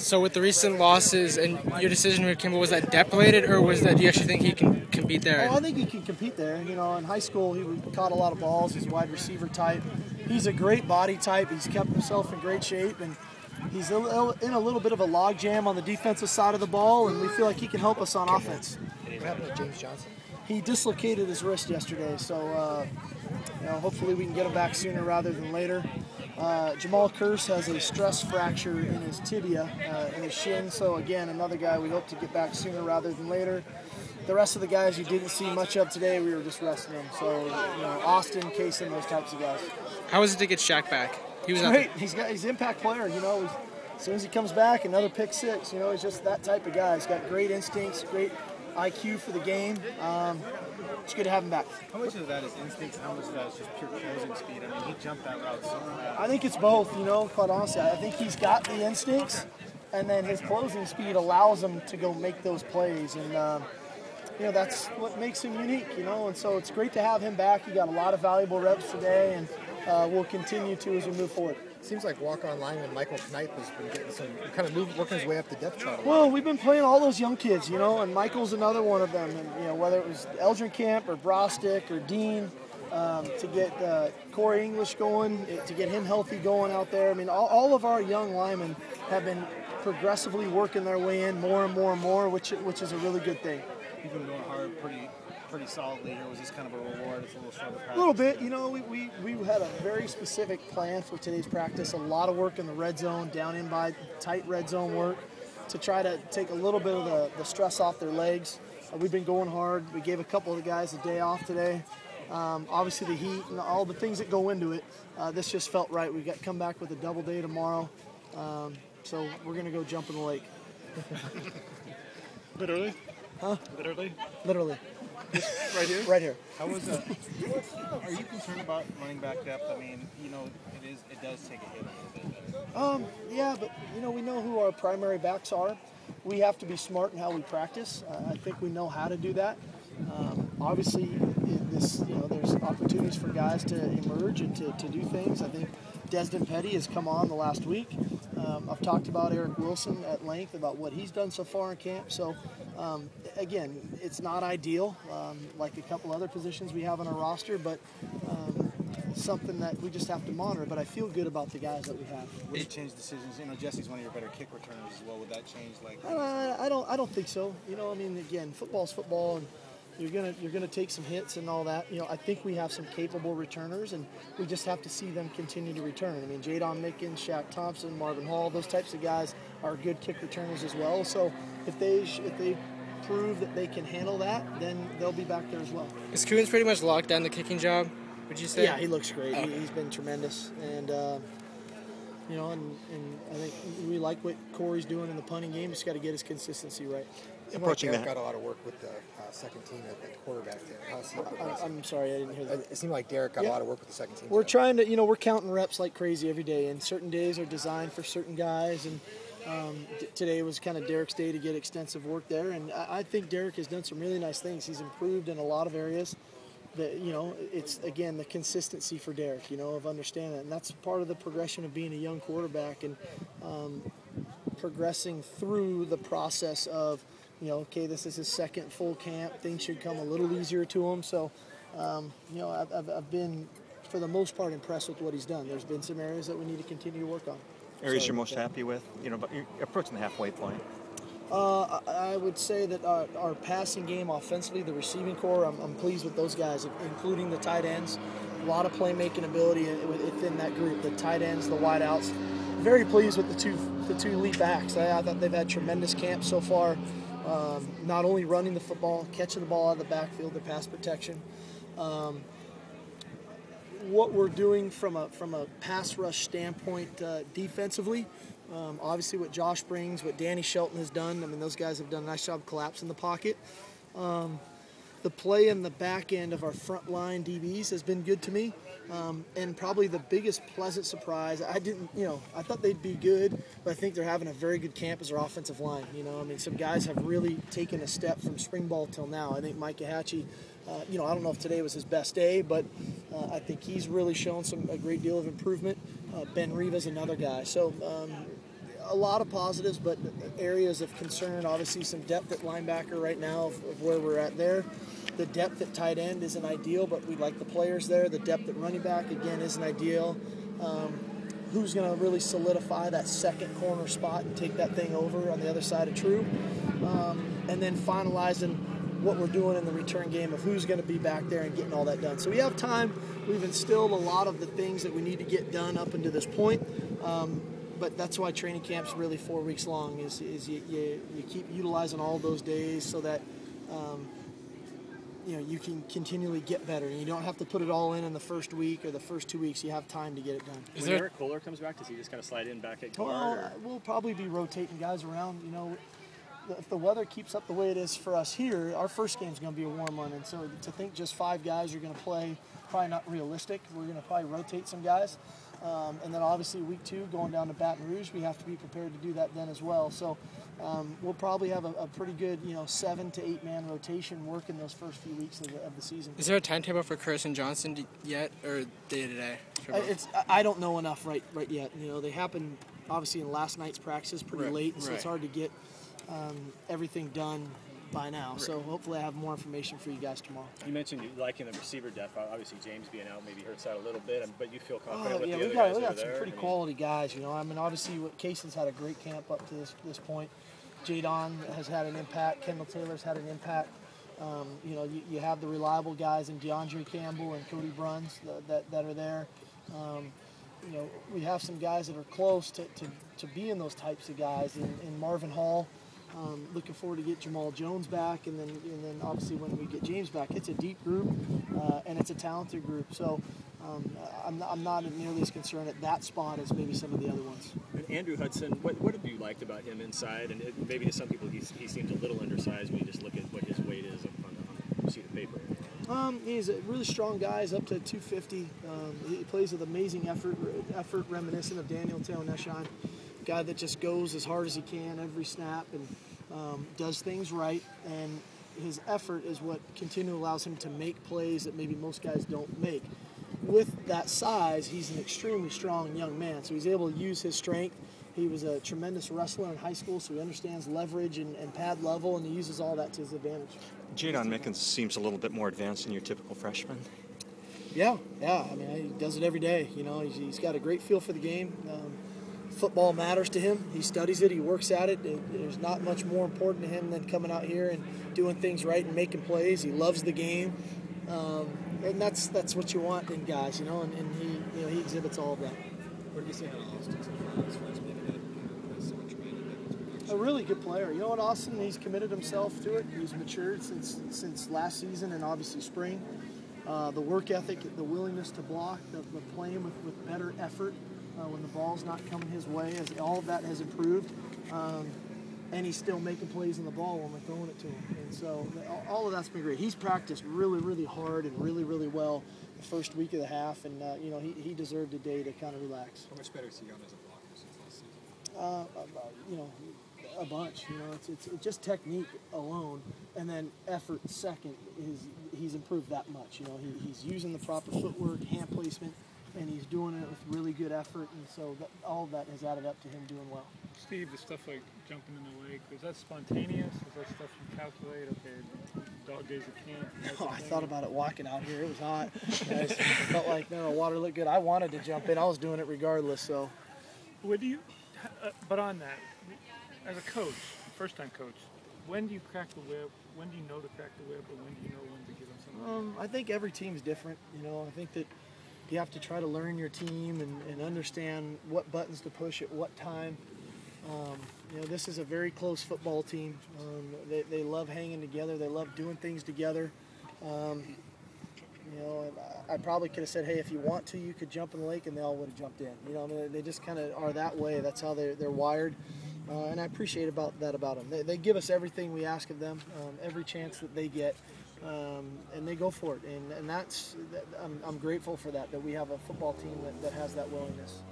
So with the recent losses and your decision with Kimball, was that depth related, or was that, do you actually think he can compete there? Oh, I think he can compete there. You know, in high school he caught a lot of balls. He's a wide receiver type. He's a great body type. He's kept himself in great shape, and he's in a little bit of a log jam on the defensive side of the ball, and we feel like he can help us on offense. What happened to James Johnson? He dislocated his wrist yesterday, so you know, hopefully we can get him back sooner rather than later. Jamal Curse has a stress fracture in his tibia, in his shin, so again, another guy we hope to get back sooner rather than later. The rest of the guys you didn't see much of today, we were just resting them. So, you know, Austin, Kaysen, those types of guys. How was it to get Shaq back? He was great. He's an impact player, you know. As soon as he comes back, another pick six. You know, he's just that type of guy. He's got great instincts, great IQ for the game. It's good to have him back. How much of that is instincts and how much of that is just pure closing speed? I mean, he jumped that route so fast. I think it's both, you know, quite honestly. I think he's got the instincts, and then his closing speed allows him to go make those plays. And, you know, that's what makes him unique, you know. And so it's great to have him back. He got a lot of valuable reps today, and we'll continue to as we move forward. Seems like walk-on lineman Michael Knipe has been getting some kind of working his way up the depth chart. Well, we've been playing all those young kids, you know, and Michael's another one of them. And you know, whether it was Eldrinkamp or Brostick or Dean, to get Corey English going, to get him healthy going out there. I mean, all of our young linemen have been progressively working their way in more and more and more, which is a really good thing. You've been going hard pretty solidly here. Was this kind of a reward? It's a little stronger practice. A little bit. You know, we had a very specific plan for today's practice. A lot of work in the red zone, down in by tight red zone work to try to take a little bit of the stress off their legs. We've been going hard. We gave a couple of the guys a day off today. Obviously the heat and all the things that go into it. This just felt right. We got come back with a double day tomorrow. So we're going to go jump in the lake. Literally? Huh? Literally? Literally. Right here? Right here. How was that? Are you concerned about running back depth? I mean, you know, it does take a hit a little bit. Yeah, but you know, we know who our primary backs are. We have to be smart in how we practice. I think we know how to do that. Obviously, there's opportunities for guys to emerge and to do things. I think Desmond Petty has come on the last week. I've talked about Eric Wilson at length about what he's done so far in camp. So, again, it's not ideal, like a couple other positions we have on our roster, but something that we just have to monitor. But I feel good about the guys that we have. Would it change decisions? You know, Jesse's one of your better kick returners as well. Would that change? I don't think so. You know, I mean, again, football's football, and you're gonna take some hits and all that. You know, I think we have some capable returners, and we just have to see them continue to return. I mean, Jadon Mickens, Shaq Thompson, Marvin Hall, those types of guys are good kick returners as well. So if they prove that they can handle that, then they'll be back there as well. Is Coons pretty much locked down the kicking job, would you say? Yeah, he looks great. He's been tremendous, and you know, and I think we like what Corey's doing in the punting game. He's got to get his consistency right. Approaching that, got a lot of work with the second team at the quarterback there. I'm sorry, I didn't hear that. It seemed like Derek got a lot of work with the second team. We're trying to, you know, we're counting reps like crazy every day, and certain days are designed for certain guys, and today was kind of Derek's day to get extensive work there, and I think Derek has done some really nice things. He's improved in a lot of areas. That, you know, it's again the consistency for Derek, you know, of understanding that, and that's part of the progression of being a young quarterback and progressing through the process of, you know, okay, this is his second full camp. Things should come a little easier to him. So, you know, I've been, for the most part, impressed with what he's done. There's been some areas that we need to continue to work on. Areas you're most happy with, you know, but you're approaching the halfway point. I would say that our passing game offensively, the receiving core, I'm pleased with those guys, including the tight ends. A lot of playmaking ability within that group, the tight ends, the wideouts. Very pleased with the two lead backs. I thought they've had tremendous camps so far. Not only running the football, catching the ball out of the backfield, their pass protection. What we're doing from a pass rush standpoint defensively, obviously what Josh brings, what Danny Shelton has done. I mean, those guys have done a nice job collapsing the pocket. The play in the back end of our front line DBs has been good to me. And probably the biggest pleasant surprise, I thought they'd be good, but I think they're having a very good camp as our offensive line. You know, I mean, some guys have really taken a step from spring ball till now. I think Mike Kahatchee, you know, I don't know if today was his best day, but I think he's really shown a great deal of improvement. Ben Reva's another guy. So a lot of positives, but areas of concern. Obviously, some depth at linebacker right now of where we're at there. The depth at tight end isn't ideal, but we like the players there. The depth at running back, again, isn't ideal. Who's going to really solidify that second corner spot and take that thing over on the other side of true? And then finalizing what we're doing in the return game of who's going to be back there and getting all that done. So we have time. We've instilled a lot of the things that we need to get done up until this point. But that's why training camp's really 4 weeks long, is you keep utilizing all those days so that you can continually get better. And you don't have to put it all in the first week or the first 2 weeks. You have time to get it done. When Eric Kohler comes back, does he just kind of slide in back at guard? Well, we'll probably be rotating guys around. If the weather keeps up the way it is for us here, our first game's going to be a warm one. And so to think just 5 guys are going to play, probably not realistic. We're going to probably rotate some guys. And then obviously week 2, going down to Baton Rouge, we have to be prepared to do that then as well. So we'll probably have a pretty good 7 to 8 man rotation working those first few weeks of the season. Is there a timetable for Chris and Johnson yet, or day to day? I don't know enough right yet. They happen obviously in last night's practice pretty late, and so it's hard to get everything done by now. So hopefully I have more information for you guys tomorrow. You mentioned you liking the receiver depth. Obviously James being out maybe hurts that a little bit, but you feel confident with the other guys we got that are some there? pretty quality guys. Obviously Cason's had a great camp up to this point. Jadon has had an impact. Kendall Taylor's had an impact. You have the reliable guys in DeAndre Campbell and Cody Bruns that are there. We have some guys that are close to being those types of guys in Marvin Hall. Looking forward to get Jamal Jones back, and then obviously when we get James back, it's a deep group and it's a talented group. So I'm not nearly as concerned at that spot as maybe some of the other ones. And Andrew Hudson, what have you liked about him inside? And maybe to some people he seems a little undersized when you just look at what his weight is on a sheet of paper. He's a really strong guy. He's up to 250. He plays with amazing effort reminiscent of Daniel Teoneshan. Guy that just goes as hard as he can every snap and does things right, and his effort is what continually allows him to make plays that maybe most guys don't make. With that size, he's an extremely strong young man, so he's able to use his strength. He was a tremendous wrestler in high school, so he understands leverage and pad level, and he uses all that to his advantage. Jadon Mickens seems a little bit more advanced than your typical freshman. Yeah. I mean, he does it every day. He's got a great feel for the game. Football matters to him. He studies it. He works at it. There's not much more important to him than coming out here and doing things right and making plays. He loves the game, and that's what you want in guys, and he exhibits all of that. What do you see on Austin's as far as being so much training? A really good player. Austin, he's committed himself to it. He's matured since last season and obviously spring. The work ethic, the willingness to block, the playing with better effort. When the ball's not coming his way, all of that has improved, and he's still making plays on the ball when we're throwing it to him. And so all of that's been great. He's practiced really, really hard and really, really well the first week of the half, and he deserved a day to kind of relax. How much better has he gotten as a blocker since last season? A bunch. It's just technique alone, and then effort second. He's improved that much. He's using the proper footwork, hand placement, and he's doing it with really good effort, and so all of that has added up to him doing well. Steve, the stuff like jumping in the lake, is that spontaneous? Is that stuff you calculate? Okay, dog days of camp? I thought about it walking out here. It was hot. I just felt like the water looked good. I wanted to jump in. I was doing it regardless. So, but on that, as a coach, first-time coach, when do you crack the whip? When do you know to crack the whip, or when do you know when to give them something? I think every team's different. I think that you have to try to learn your team and understand what buttons to push at what time. This is a very close football team. They love hanging together. They love doing things together. I probably could have said, hey, if you want to, you could jump in the lake, and they all would have jumped in. They just kind of are that way. That's how they're wired. And I appreciate that about them. They give us everything we ask of them, every chance that they get. And they go for it, and I'm grateful for that we have a football team that has that willingness.